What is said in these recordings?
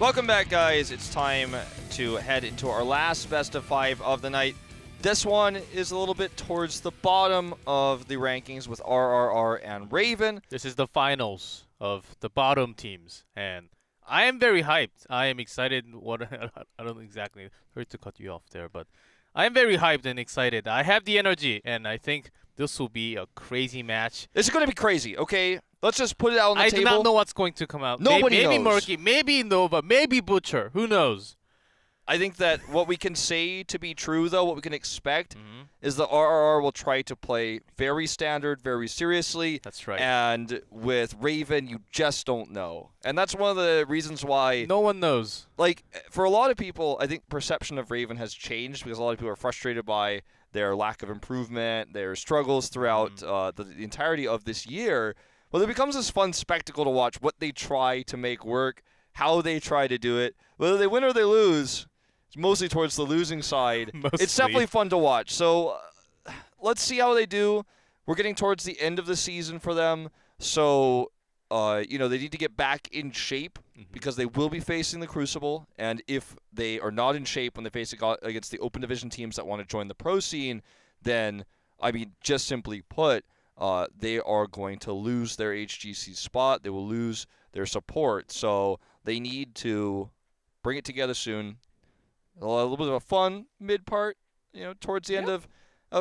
Welcome back, guys. It's time to head into our last best of 5 of the night. This one is a little bit towards the bottom of the rankings with RRR and Raven. This is the finals of the bottom teams, and I am very hyped. I am excited. I don't exactly hurt to cut you off there, but I am very hyped and excited. I have the energy, and I think this will be a crazy match. It's going to be crazy, okay? Let's just put it out on the table. I do not know what's going to come out. Nobody maybe knows. Murky, maybe Nova, maybe Butcher. Who knows? I think that what we can say to be true, though, what we can expect, is the RRR will try to play very standard, very seriously. That's right. And with Raven, you just don't know. And that's one of the reasons why... No one knows. Like, for a lot of people, I think perception of Raven has changed because a lot of people are frustrated by their lack of improvement, their struggles throughout the entirety of this year. Well, it becomes this fun spectacle to watch what they try to make work, how they try to do it. Whether they win or they lose, it's mostly towards the losing side. It's definitely fun to watch. So let's see how they do. We're getting towards the end of the season for them. So, you know, they need to get back in shape because they will be facing the Crucible. And if they are not in shape when they face against the open division teams that want to join the pro scene, then, I mean, just simply put, they are going to lose their HGC spot. They will lose their support. So they need to bring it together soon. A little bit of a fun mid part, you know, towards the end of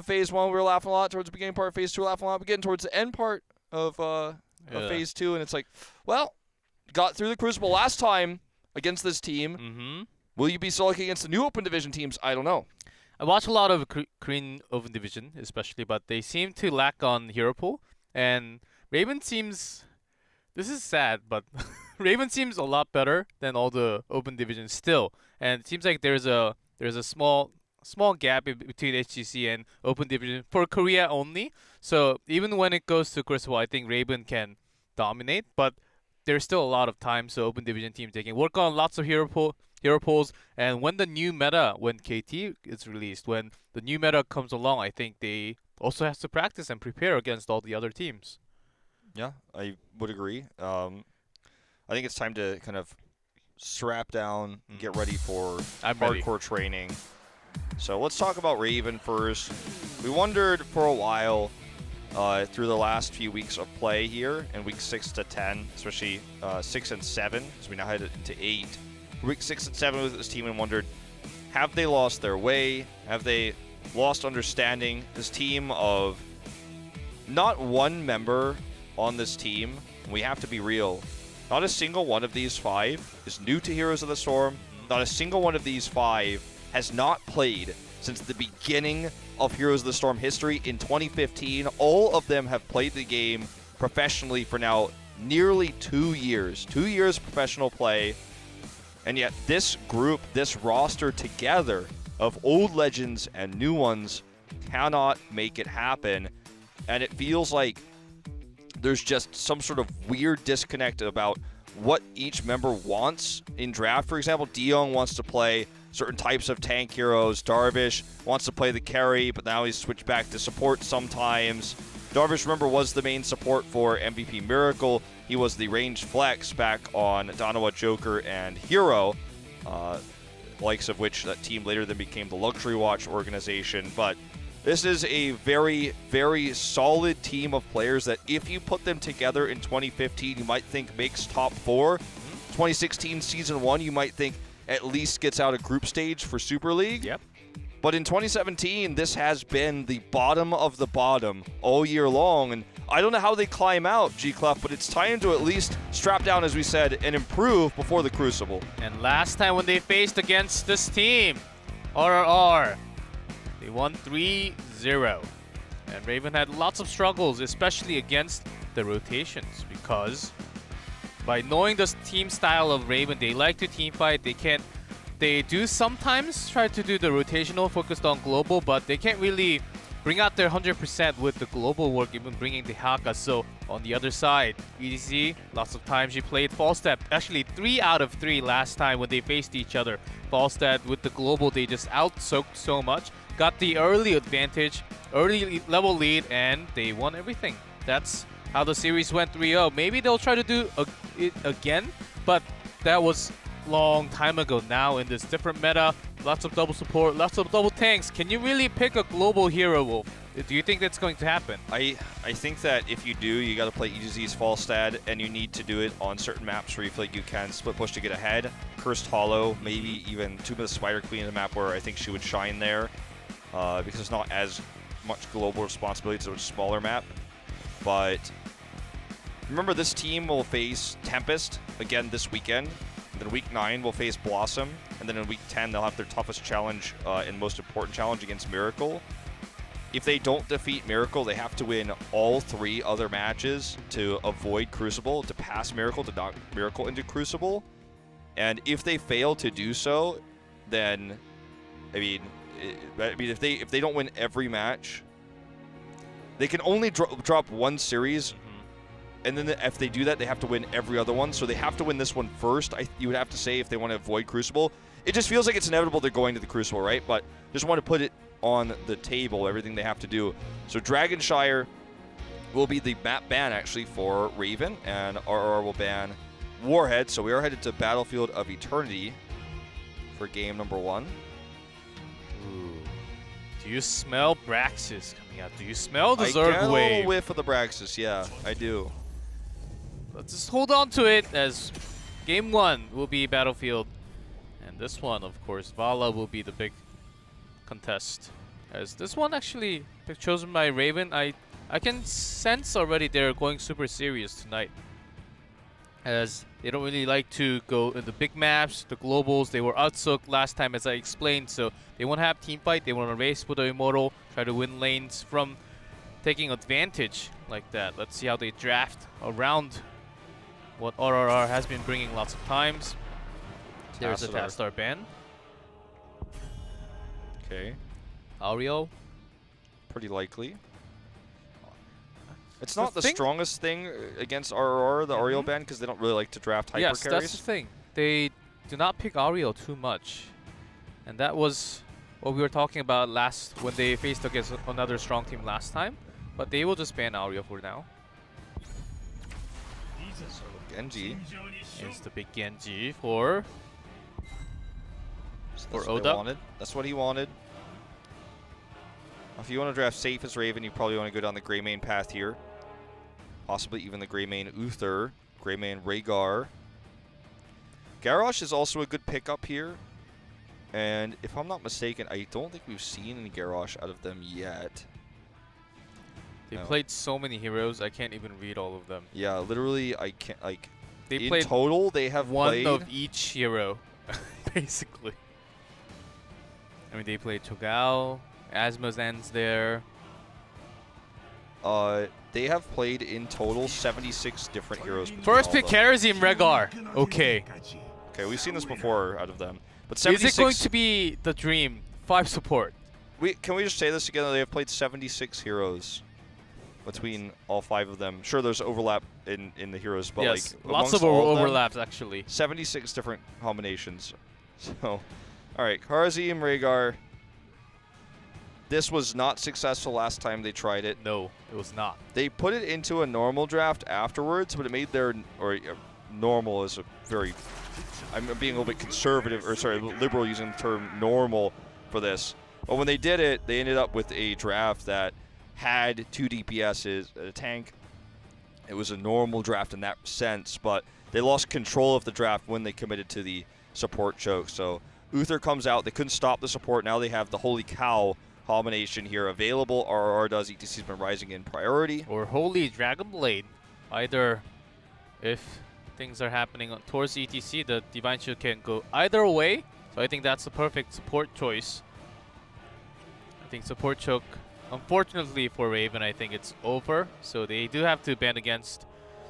Phase 1, we were laughing a lot. Towards the beginning part of Phase 2, we're laughing a lot. We're getting towards the end part of Phase 2, and it's like, well, got through the Crucible last time against this team. Will you be so lucky against the new Open Division teams? I don't know. I watch a lot of Korean Open Division, especially, but they seem to lack on hero pool. And Raven seems, this is sad, but Raven seems a lot better than all the Open Division still. And it seems like there's a small gap between HGC and Open Division for Korea only. So even when it goes to Crucible, I think Raven can dominate, but there's still a lot of time. So Open Division teams, they can work on lots of hero pools, and when the new meta, when KT is released, when the new meta comes along, I think they also have to practice and prepare against all the other teams. Yeah, I would agree. I think it's time to kind of strap down and get ready for hardcore training. So let's talk about Raven first. We wondered for a while through the last few weeks of play here in week 6 to 10, especially 6 and 7, as we now head into 8. Week 6 and 7 with this team and wondered, have they lost their way? Have they lost understanding? This team of not one member on this team, and we have to be real, not a single one of these 5 is new to Heroes of the Storm. Not a single one of these 5 has not played since the beginning of Heroes of the Storm history in 2015. All of them have played the game professionally for now nearly 2 years. 2 years professional play. And yet this group, this roster together of old legends and new ones cannot make it happen. And it feels like there's just some sort of weird disconnect about what each member wants in draft. For example, Dion wants to play certain types of tank heroes. Darvish wants to play the carry, but now he's switched back to support sometimes. Darvish, remember, was the main support for MVP Miracle. He was the ranged flex back on Danawa, Joker, and Hero, likes of which that team later then became the Luxury Watch organization. But this is a very, very solid team of players that if you put them together in 2015, you might think makes top 4. 2016 Season 1, you might think at least gets out of group stage for Super League. Yep. But in 2017, this has been the bottom of the bottom all year long. And I don't know how they climb out, G-Clef, but it's time to at least strap down, as we said, and improve before the Crucible. And last time when they faced against this team, RRR, they won 3-0. And Raven had lots of struggles, especially against the rotations, because by knowing the team style of Raven, they like to team fight. They do sometimes try to do the rotational focused on global, but they can't really bring out their 100% with the global work, even bringing the Haka. So on the other side, EDC, lots of times she played Falstad. Actually, 3 out of 3 last time when they faced each other. Falstad with the global, they just out-soaked so much. Got the early advantage, early level lead, and they won everything. That's how the series went 3-0. Maybe they'll try to do it again, but that was long time ago now in this different meta. Lots of double support, lots of double tanks. Can you really pick a global hero, Wolf? Do you think that's going to happen? I think that if you do, you got to play HGC's Falstad, and you need to do it on certain maps where you feel like you can split push to get ahead. Cursed Hollow, maybe even Tomb of the Spider Queen, a map where I think she would shine there, because it's not as much global responsibility. It's a smaller map. But remember, this team will face Tempest again this weekend. And then week 9 will face Blossom, and then in week 10 they'll have their toughest challenge and most important challenge against Miracle. If they don't defeat Miracle, they have to win all 3 other matches to avoid Crucible, to pass Miracle, to knock Miracle into Crucible. And if they fail to do so, then I mean if they don't win every match, they can only drop one series. And then if they do that, they have to win every other one. So they have to win this one first, you would have to say, if they want to avoid Crucible. It just feels like it's inevitable they're going to the Crucible, right? But just want to put it on the table, everything they have to do. So Dragonshire will be the map ban, actually, for Raven. And RR will ban Warhead. So we are headed to Battlefield of Eternity for game number 1. Ooh. Do you smell Braxis coming out? Do you smell the Zerg I get a wave? little whiff of the Braxis, yeah, I do. Let's just hold on to it, as game 1 will be Battlefield. And this one, of course, Vala will be the big contest. As this one actually chosen by Raven, I can sense already they're going super serious tonight. As they don't really like to go in the big maps, the globals. They were outsooked last time, as I explained, so they won't have team fight. They want to race with the Immortal, try to win lanes from taking advantage like that. Let's see how they draft around what RRR has been bringing lots of times. There's a Tastar ban. Okay. Auriel. Pretty likely. It's not the strongest thing against RRR, the Auriel ban, because they don't really like to draft hyper carries. Yes, that's the thing. They do not pick Auriel too much. And that was what we were talking about last when they faced against another strong team last time. But they will just ban Auriel for now. So Genji. It's the big Genji for Oda. That's what he wanted. If you want to draft safe as Raven, you probably want to go down the Greymane path here. Possibly even the Greymane Uther, Greymane Rhaegar. Garrosh is also a good pickup here. And if I'm not mistaken, I don't think we've seen any Garrosh out of them yet. They played so many heroes, I can't even read all of them. Yeah, literally, I can't, like, they in total, they have one of each hero, basically. I mean, they played Cho'Gao, Asmazan's there. They have played in total 76 different heroes. First pick Karazim Rhaegar. Okay. Okay, we've seen this before out of them. But 76, is it going to be the dream? 5 support. Can we just say this together? They have played 76 heroes between all 5 of them. Sure, there's overlap in the heroes, but yes, like lots of overlaps actually. 76 different combinations. So, all right, Karazim Rhaegar. This was not successful last time they tried it. No, it was not. They put it into a normal draft afterwards, but it made their normal is a very. I'm being a little bit conservative, or sorry, liberal using the term normal for this. But when they did it, they ended up with a draft that had 2 DPSs, a tank. It was a normal draft in that sense, but they lost control of the draft when they committed to the support choke. So Uther comes out. They couldn't stop the support. Now they have the Holy Cow combination here available. RRR does. ETC's been rising in priority. Or Holy Dragon Blade. Either, if things are happening towards ETC, the Divine Shield can go either way. So I think that's the perfect support choice. I think support choke, unfortunately for Raven, I think it's over. So they do have to ban against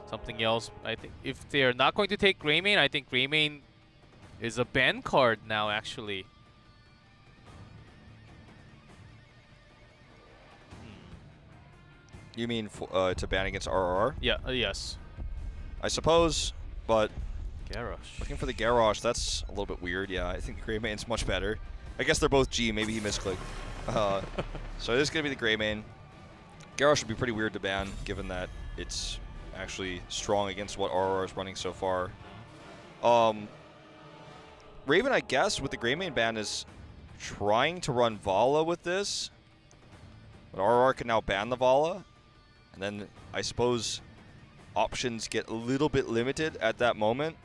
something else. I think if they're not going to take Greymane, I think Greymane is a ban card now, actually. You mean to ban against RRR? Yeah, yes. I suppose, but Garrosh. Looking for the Garrosh, that's a little bit weird. Yeah, I think Greymane's much better. I guess they're both G. Maybe he misclicked. So it is going to be the Greymane. Garrosh would be pretty weird to ban, given that it's actually strong against what RRR is running so far. Raven, I guess, with the Greymane ban is trying to run Vala with this. But RR can now ban the Vala. And then I suppose options get a little bit limited at that moment.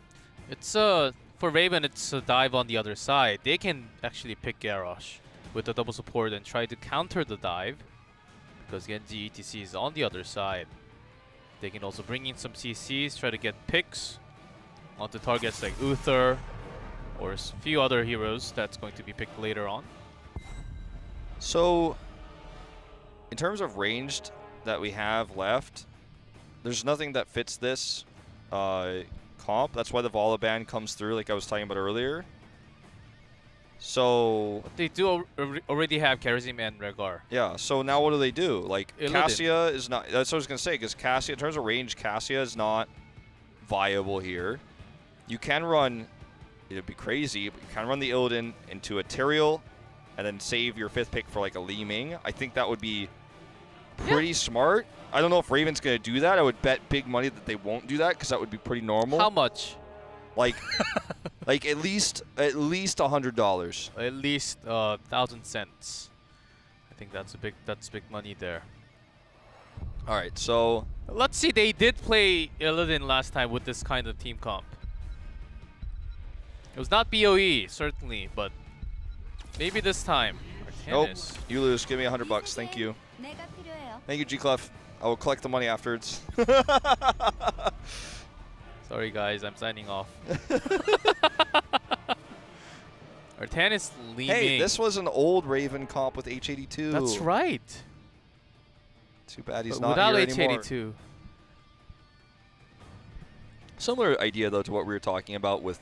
It's for Raven, it's a dive on the other side. They can actually pick Garrosh with the double support and try to counter the dive because Genji ETC is on the other side. They can also bring in some CCs, try to get picks onto targets like Uther or a few other heroes that's going to be picked later on. So, in terms of ranged that we have left, there's nothing that fits this comp. That's why the Vala ban comes through, like I was talking about earlier. So... But they do already have Karazim and Rehgar. Yeah, so now what do they do? Like, Illidan. Cassia is not... That's what I was going to say, because Cassia, in terms of range, Cassia is not viable here. You can run... It'd be crazy, but you can run the Illidan into a Tyrael and then save your 5th pick for like a Li Ming. I think that would be pretty smart. I don't know if Raven's going to do that. I would bet big money that they won't do that because that would be pretty normal. How much? Like, like at least $100. At least 1,000 cents. I think that's big money there. All right, so let's see. They did play Illidan last time with this kind of team comp. It was not BOE, certainly, but maybe this time. Nope, you lose. Give me $100. Thank you. Thank you, G-Clef. I will collect the money afterwards. Sorry, guys. I'm signing off. Artanis Li Ming. Hey, this was an old Raven comp with H82. That's right. Too bad he's but not here without anymore. H82. Similar idea, though, to what we were talking about with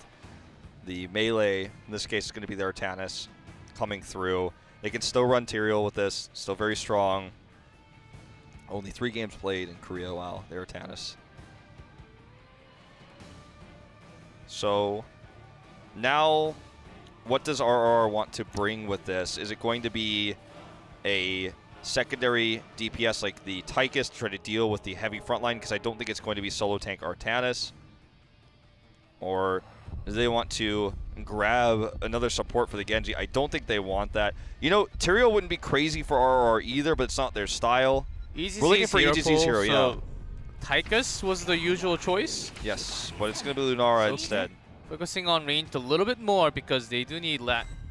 the melee. In this case, it's going to be the Artanis coming through. They can still run Tyrael with this. Still very strong. Only 3 games played in Korea. Wow, they're Artanis. So now, what does RR want to bring with this? Is it going to be a secondary DPS like the Tychus to try to deal with the heavy frontline? Because I don't think it's going to be solo tank Artanis. Or do they want to grab another support for the Genji? I don't think they want that. You know, Tyrael wouldn't be crazy for RR either, but it's not their style. EGC's We're looking for EGC's hero, yeah. Tychus was the usual choice. Yes, but it's going to be Lunara instead. Focusing on range a little bit more because they do need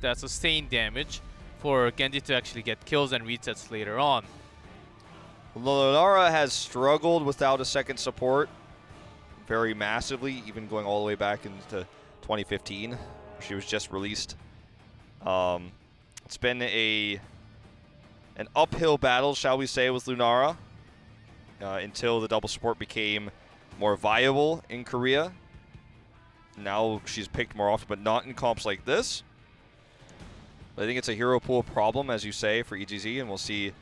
that sustained damage for Genji to actually get kills and resets later on. Lunara has struggled without a second support very massively, even going all the way back into 2015. She was just released. It's been an uphill battle, shall we say, with Lunara until the double support became more viable in Korea. Now she's picked more often, but not in comps like this. I think it's a hero pool problem, as you say, for EGZ, and we'll see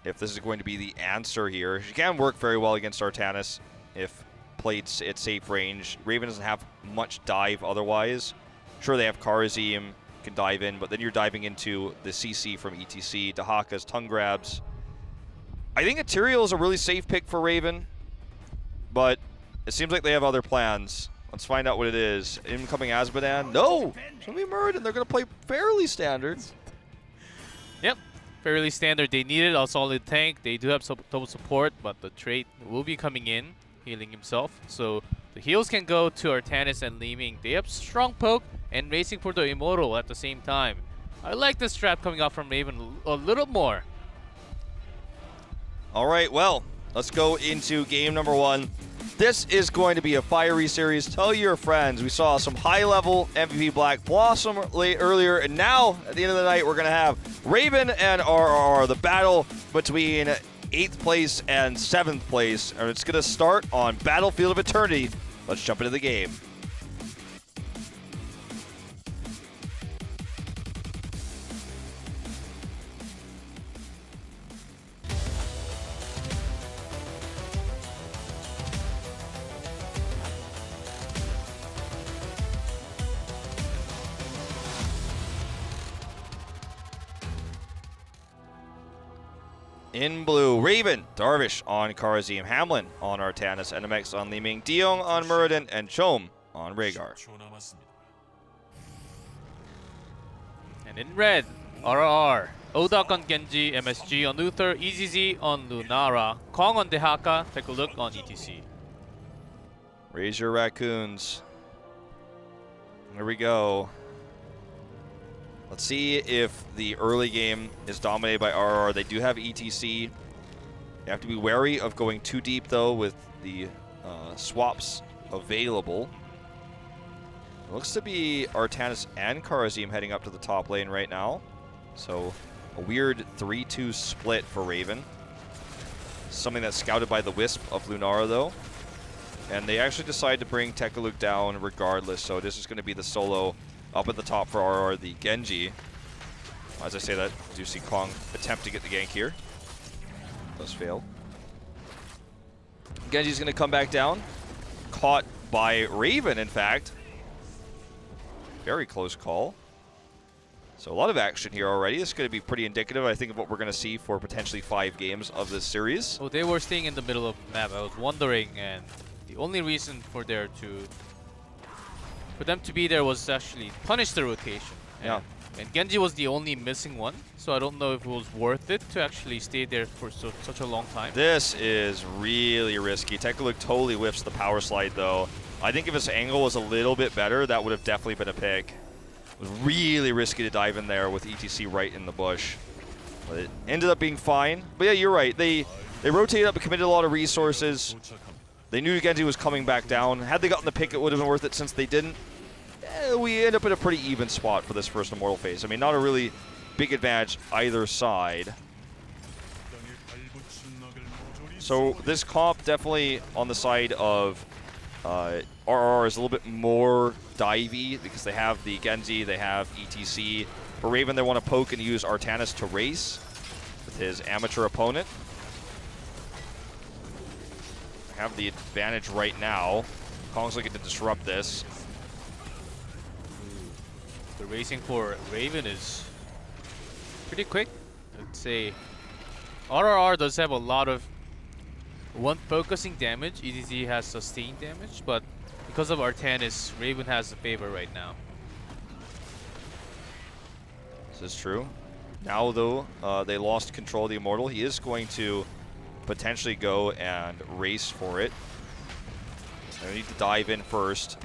if this is going to be the answer here. She can work very well against Artanis if played at safe range. Raven doesn't have much dive otherwise. Sure, they have Karazim, can dive in, but then you're diving into the CC from ETC, Dahaka's tongue grabs. I think a Tyrael is a really safe pick for Raven, but it seems like they have other plans. Let's find out what it is. Incoming Azmodan. No! It's going to be Muradin. They're going to play fairly standard. Yep. Fairly standard. They needed a solid tank. They do have some double support, but the trait will be coming in, healing himself. So the heals can go to Artanis and Li Ming. They have strong poke and racing for the Immortal at the same time. I like this trap coming out from Raven a little more. All right, well, let's go into game number 1. This is going to be a fiery series. Tell your friends. We saw some high-level MVP Black Blossom earlier, and now, at the end of the night, we're going to have Raven and RR, the battle between 8th place and 7th place, and it's going to start on Battlefield of Eternity. Let's jump into the game. In blue, Raven, Darvish on Karazim, Hamlin on Artanis, NMX on Li Ming, Diong on Muradin, and Chom on Rehgar. And in red, RRR. Odak on Genji, MSG on Luther, EZZ on Lunara, Kong on Dehaka, take a look on ETC. Raise your raccoons. Here we go. Let's see if the early game is dominated by RR. They do have ETC. You have to be wary of going too deep, though, with the swaps available. It looks to be Artanis and Karazim heading up to the top lane right now. So a weird 3-2 split for Raven. Something that's scouted by the Wisp of Lunara, though. And they actually decide to bring Tekaluk down regardless. So this is going to be the solo up at the top for RR, the Genji. As I say that, I do see Kong attempt to get the gank here. Does fail. Genji's going to come back down. Caught by Raven, in fact. Very close call. So a lot of action here already. This is going to be pretty indicative, I think, of what we're going to see for potentially 5 games of this series. Oh, they were staying in the middle of the map. I was wondering, and the only reason for them to be there was actually punish the rotation. Yeah. And Genji was the only missing one, so I don't know if it was worth it to actually stay there for such a long time. This is really risky. Tekaluk totally whiffs the power slide, though. I think if his angle was a little bit better, that would have definitely been a pick. It was really risky to dive in there with ETC right in the bush. But it ended up being fine. But yeah, you're right. They rotated up and committed a lot of resources. They knew Genji was coming back down. Had they gotten the pick, it would have been worth it. Since they didn't, we end up in a pretty even spot for this first Immortal phase. I mean, not a really big advantage either side. So this comp definitely on the side of RR is a little bit more divey because they have the Genji, they have ETC. For Raven, they want to poke and use Artanis to race with his amateur opponent. Have the advantage right now. Kong's looking to disrupt this. The racing for Raven is pretty quick. I'd say RRR does have a lot of focusing damage. EZZ has sustained damage, but because of Artanis, Raven has the favor right now. This is true. Now, though, they lost control of the Immortal. He is going to potentially go and race for it. They need to dive in first.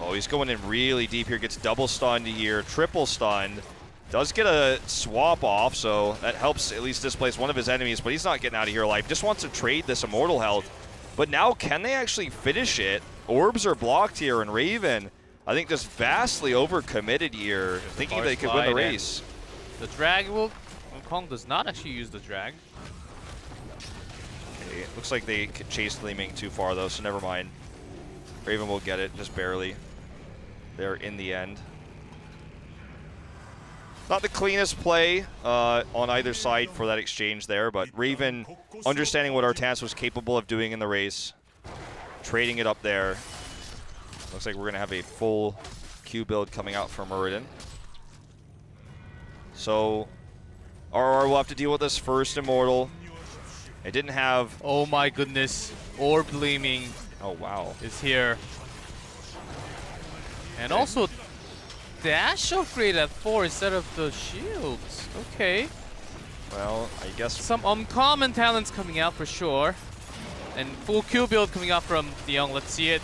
Oh, he's going in really deep here. Gets double stunned here, triple stunned. Does get a swap off, so that helps at least displace one of his enemies, but he's not getting out of here alive. Just wants to trade this Immortal health. But now, can they actually finish it? Orbs are blocked here, and Raven, I think, just vastly overcommitted here, thinking they could win the race. The drag will... Kong does not actually use the drag. Okay, looks like they chased Li Ming too far, though, so never mind. Raven will get it, just barely. There in the end. Not the cleanest play on either side for that exchange there, but Raven understanding what Artanis was capable of doing in the race, trading it up there. Looks like we're going to have a full Q build coming out from Meriden. So RR will have to deal with this first Immortal. It didn't have... Oh my goodness. Orb gleaming. Oh, wow. Is here. And also... dash upgrade at 4 instead of the shields. Okay. Well, I guess... some uncommon talents coming out for sure. And full Q build coming out from DeYoung. Let's see it.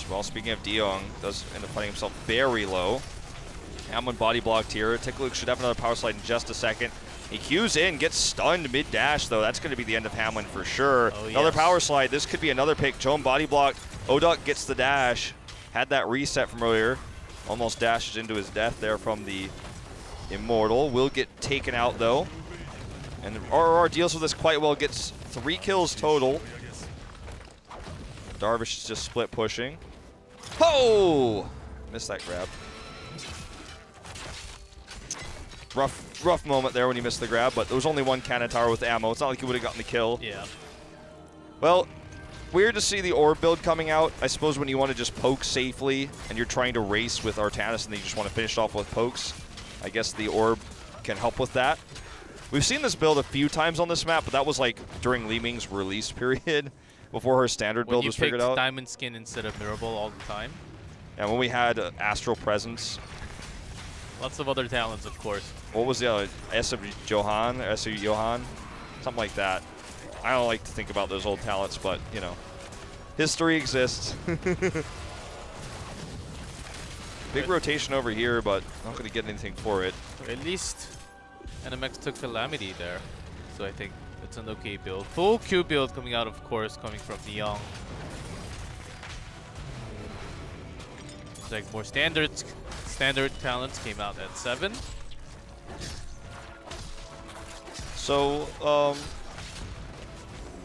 Well, speaking of DeYoung, does end up putting himself very low. Hamlin body blocked here. Tekaluk should have another power slide in just a second. He Qs in, gets stunned mid-dash, though. That's going to be the end of Hamlin for sure. Oh, another power slide. This could be another pick. Joan body blocked. Odak gets the dash. Had that reset from earlier. Almost dashes into his death there from the Immortal. Will get taken out, though. And RR deals with this quite well. Gets 3 kills total. Darvish is just split pushing. Oh! Missed that grab. Rough moment there when he missed the grab, but there was only one cannon tower with ammo. It's not like he would have gotten the kill. Yeah. Well, weird to see the orb build coming out. I suppose when you want to just poke safely and you're trying to race with Artanis and you just want to finish off with pokes, I guess the orb can help with that. We've seen this build a few times on this map, but that was like during Li Ming's release period before her standard build was figured out. When you picked Diamond Skin instead of Mirable all the time. And when we had Astral Presence. Lots of other talents, of course. What was the other? SW Johan? SW Johan? Something like that. I don't like to think about those old talents, but, you know, history exists. Big rotation over here, but not going to get anything for it. At least NMX took Calamity there, so I think it's an okay build. Full Q build coming out, of course, coming from Neong. It's like more standard talents came out at 7. So,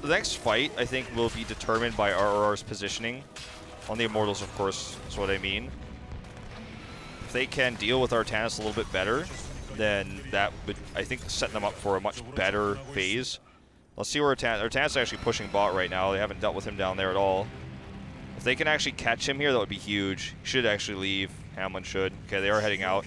the next fight, I think, will be determined by RRR's positioning. On the Immortals, of course, is what I mean. If they can deal with Artanis a little bit better, then that would, I think, set them up for a much better phase. Let's see where Artanis is actually pushing bot right now. They haven't dealt with him down there at all. If they can actually catch him here, that would be huge. He should actually leave. Hamlin should. Okay, they are heading out.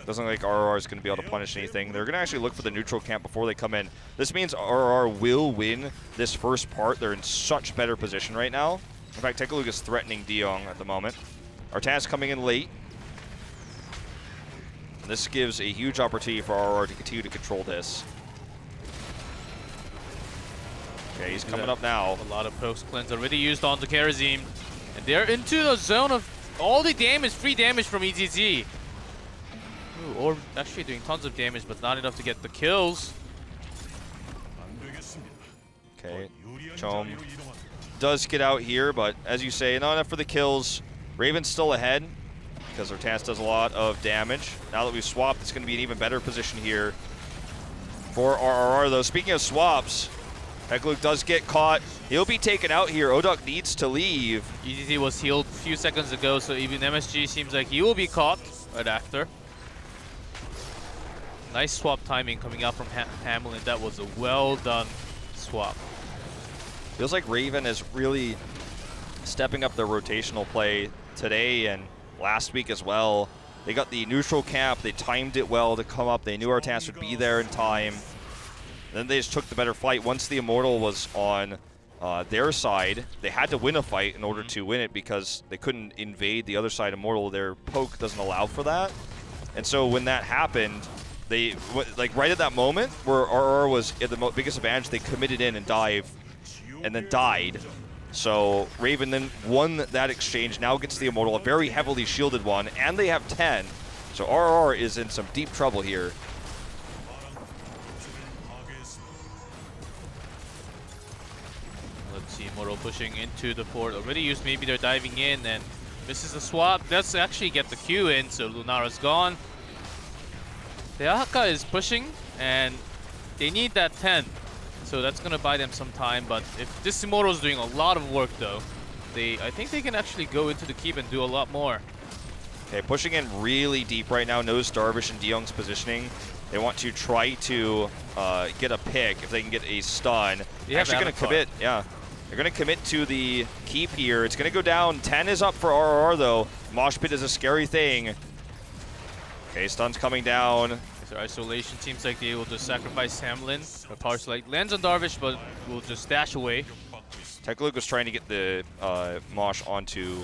Doesn't look like RRR is going to be able to punish anything. They're going to actually look for the neutral camp before they come in. This means RRR will win this first part. They're in such better position right now. In fact, Tekaluk is threatening Deong at the moment. Artanis coming in late. And this gives a huge opportunity for RRR to continue to control this. Okay, he's coming up now. A lot of post cleanse already used on the Karazim. And they're into the zone of all the damage, free damage from HGC. Ooh, or actually doing tons of damage, but not enough to get the kills. Okay, Chom does get out here, but as you say, not enough for the kills. Raven's still ahead because Artanis does a lot of damage. Now that we've swapped, it's going to be an even better position here for RRR, though. Speaking of swaps, Tekaluk does get caught. He'll be taken out here. Odok needs to leave. HGC was healed a few seconds ago, so even MSG seems like he will be caught right after. Nice swap timing coming out from Hamlin. That was a well-done swap. Feels like Raven is really stepping up their rotational play today and last week as well. They got the neutral camp. They timed it well to come up. They knew Artanis would be there in time. Then they just took the better fight. Once the Immortal was on their side, they had to win a fight in order to win it because they couldn't invade the other side Immortal. Their poke doesn't allow for that. And so when that happened, they, like right at that moment where RR was at the biggest advantage, they committed in and dived and then died. So Raven then won that exchange, now gets the Immortal, a very heavily shielded one, and they have 10. So RR is in some deep trouble here. Immortal pushing into the fort. Already used, maybe they're diving in and misses the swap. Does actually get the Q in, so Lunara's gone. The Ahaka is pushing and they need that 10. So that's gonna buy them some time, but if this Immortal is doing a lot of work though, I think they can actually go into the keep and do a lot more. Okay, pushing in really deep right now, knows Darvish and Deong's positioning. They want to try to get a pick if they can get a stun. They're actually gonna commit, yeah. They're going to commit to the keep here. It's going to go down. 10 is up for RRR, though. Mosh Pit is a scary thing. Okay, stun's coming down. Their isolation seems like they will just sacrifice Hamlin. Or Power Select lands on Darvish, but will just dash away. Tekaluk was trying to get the Mosh onto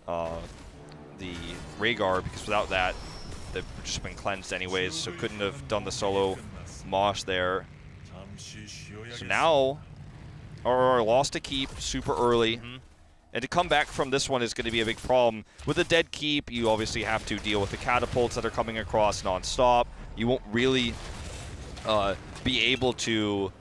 the Rhaegar, because without that, they've just been cleansed anyways, so couldn't have done the solo Mosh there. So now RR lost a keep super early, and to come back from this one is going to be a big problem. With a dead keep, you obviously have to deal with the catapults that are coming across non-stop. You won't really be able to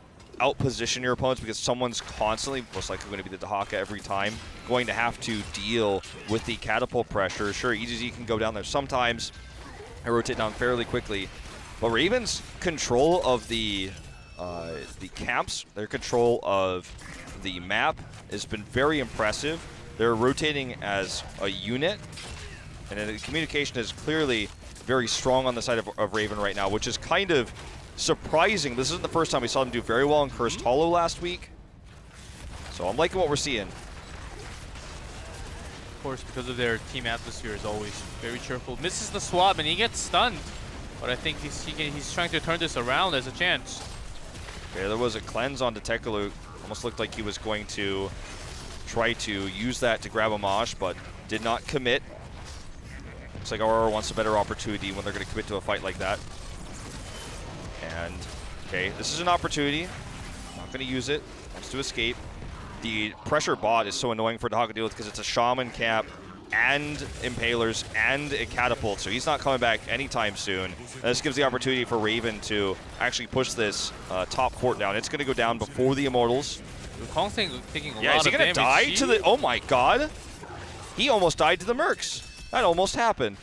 out-position your opponents because someone's constantly, most likely going to be the Dahaka every time, going to have to deal with the catapult pressure. Sure, EZZ can go down there sometimes and rotate down fairly quickly, but Raven's control of the camps, their control of the map has been very impressive. They're rotating as a unit, and the communication is clearly very strong on the side of Raven right now, which is kind of surprising. This isn't the first time we saw them do very well in Cursed Hollow last week. So I'm liking what we're seeing. Of course, because of their team atmosphere is always very cheerful. Misses the swap and he gets stunned, but I think he's trying to turn this around as a chance. Okay, there was a cleanse onto Tekaluk. Almost looked like he was going to try to use that to grab a Mosh, but did not commit. Looks like RR wants a better opportunity when they're going to commit to a fight like that. And, okay, this is an opportunity. Not going to use it. Wants to escape. The pressure bot is so annoying for Dahaka to deal with because it's a Shaman camp and Impalers and a Catapult, so he's not coming back anytime soon. And this gives the opportunity for Raven to actually push this top fort down. It's going to go down before the Immortals. Wukong taking a lot of damage. Yeah, is he going to die to the... Oh my god! He almost died to the Mercs. That almost happened.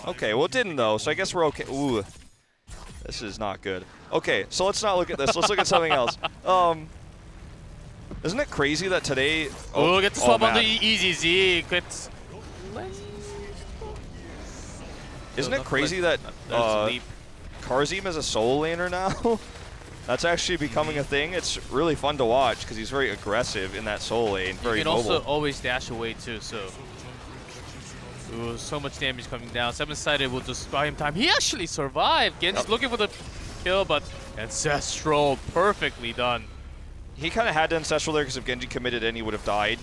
Okay, well it didn't though, so I guess we're okay. Ooh. This is not good. Okay, so let's not look at this. Let's look at something else. Isn't it crazy that today... Oh, get the swap on the easy Z. Isn't it crazy that Karzim is a solo laner now? That's actually becoming a thing. It's really fun to watch because he's very aggressive in that solo lane, very mobile. You can also always dash away too, so... Ooh, so much damage coming down. Seven-sided will just buy him time. He actually survived. Genji's looking for the kill, but Ancestral, perfectly done. He kind of had to Ancestral there because if Genji committed in, he would have died.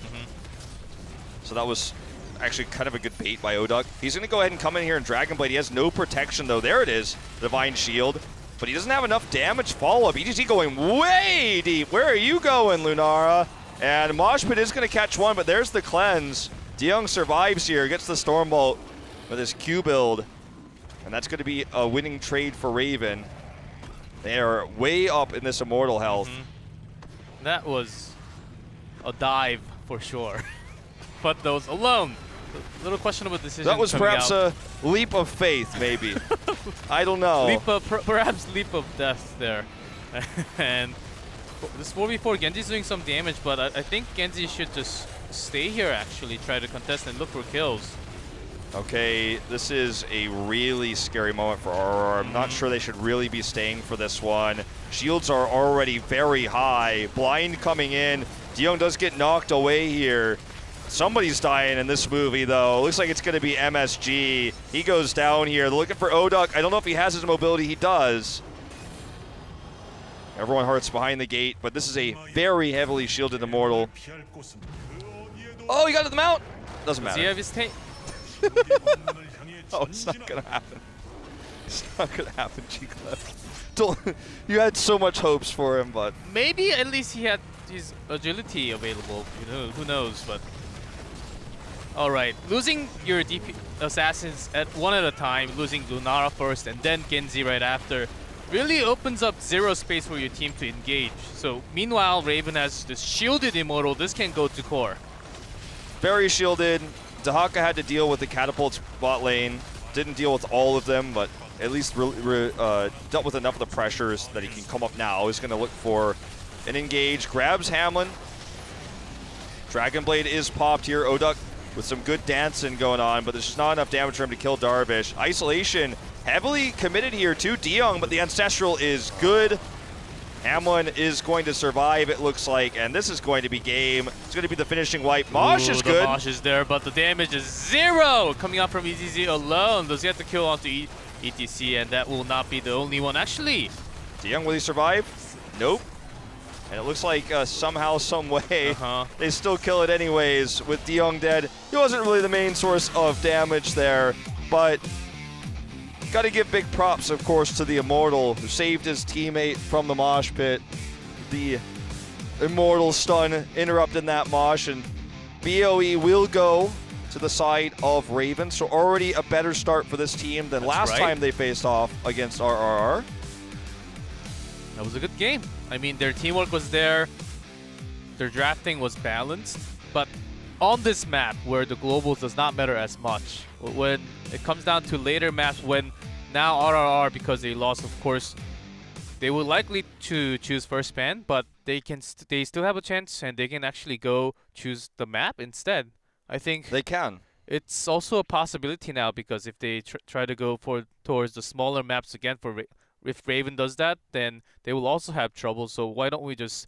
So that was actually kind of a good bait by Oduk. He's going to go ahead and come in here and Dragon Blade. He has no protection, though. There it is, Divine Shield. But he doesn't have enough damage follow-up. HGC going way deep. Where are you going, Lunara? And Mosh Pit is going to catch one, but there's the cleanse. DeYoung survives here, gets the Stormbolt with his Q build. And that's going to be a winning trade for Raven. They are way up in this Immortal health. That was a dive for sure. But those alone, little questionable decision. That was perhaps a leap of faith, maybe. I don't know. Perhaps leap of death there. And this 4v4, Genji's doing some damage, but I think Genji should just stay here actually, try to contest and look for kills. Okay, this is a really scary moment for RR. I'm not sure they should really be staying for this one. Shields are already very high. Blind coming in. DeYoung does get knocked away here. Somebody's dying in this movie, though. Looks like it's going to be MSG. He goes down here. They're looking for Oduk. I don't know if he has his mobility. He does. Everyone hurts behind the gate, but this is a very heavily shielded Immortal. Oh, he got to the mount. Doesn't matter. Does he have his tape? Oh, it's not going to happen. It's not going to happen, G-Clef. You had so much hopes for him, but... Maybe at least he had his agility available. You know, who knows, but... Alright, losing your DP assassins one at a time, losing Lunara first and then Genji right after, really opens up zero space for your team to engage. So, meanwhile, Raven has this shielded Immortal. This can go to core. Very shielded. Dahaka had to deal with the Catapults bot lane. Didn't deal with all of them, but at least dealt with enough of the pressures that he can come up now. He's going to look for an engage. Grabs Hamlin. Dragon Blade is popped here. Oduk with some good dancing going on, but there's just not enough damage for him to kill Darvish. Isolation heavily committed here to DeYoung, but the Ancestral is good. Hamlin is going to survive, it looks like, and this is going to be game. It's going to be the finishing wipe. Mosh is good. Mosh is there, but the damage is zero coming out from EZZ alone. Does he have to kill onto ETC, and that will not be the only one. Actually, DeYoung, will he survive? Nope. And it looks like somehow, some way, they still kill it anyways with DeYoung dead. He wasn't really the main source of damage there, but got to give big props, of course, to the Immortal who saved his teammate from the mosh pit. The Immortal stun interrupting that mosh, and BOE will go to the side of Raven. So already a better start for this team than last time they faced off against RRR. That was a good game. I mean, their teamwork was there, their drafting was balanced, but on this map where the globals does not matter as much, when it comes down to later maps when now RRR, because they lost, of course, they will likely to choose first ban, but they still have a chance and they can actually go choose the map instead. I think they can. It's also a possibility now, because if they try to go towards the smaller maps again, if Raven does that, then they will also have trouble. So why don't we just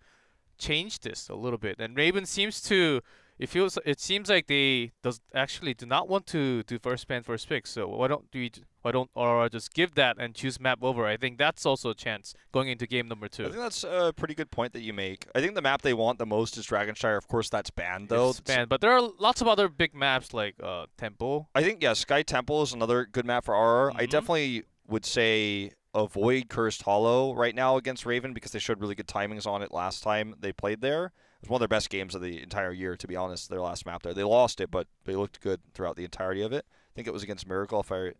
change this a little bit? And Raven seems to, it seems like they actually do not want to do first man first pick. So why don't RR just give that and choose map over? I think that's also a chance going into game number 2. I think that's a pretty good point that you make. I think the map they want the most is Dragonshire. Of course, that's banned though. It's banned, but there are lots of other big maps like Temple. I think Sky Temple is another good map for RR. I definitely would say avoid Cursed Hollow right now against Raven because they showed really good timings on it last time they played there. It was one of their best games of the entire year, to be honest, their last map there. They lost it, but they looked good throughout the entirety of it. I think it was against Miracle, if I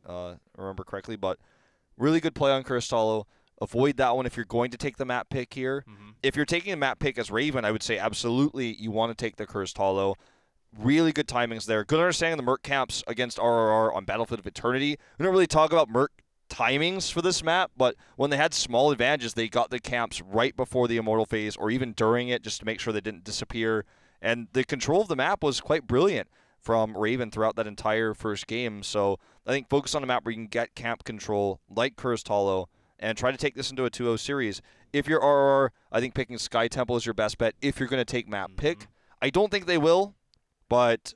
remember correctly. But really good play on Cursed Hollow. Avoid that one if you're going to take the map pick here. If you're taking a map pick as Raven, I would say absolutely you want to take the Cursed Hollow. Really good timings there. Good understanding of the Merc camps against RRR on Battlefield of Eternity. We don't really talk about Merc timings for this map, but when they had small advantages, they got the camps right before the Immortal phase or even during it just to make sure they didn't disappear. And the control of the map was quite brilliant from Raven throughout that entire first game. So I think focus on a map where you can get camp control like Cursed Hollow and try to take this into a 2-0 series. If you're RR, I think picking Sky Temple is your best bet if you're going to take map pick. I don't think they will, but,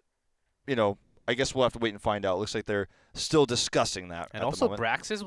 you know, I guess we'll have to wait and find out. Looks like they're still discussing that. And also, Braxis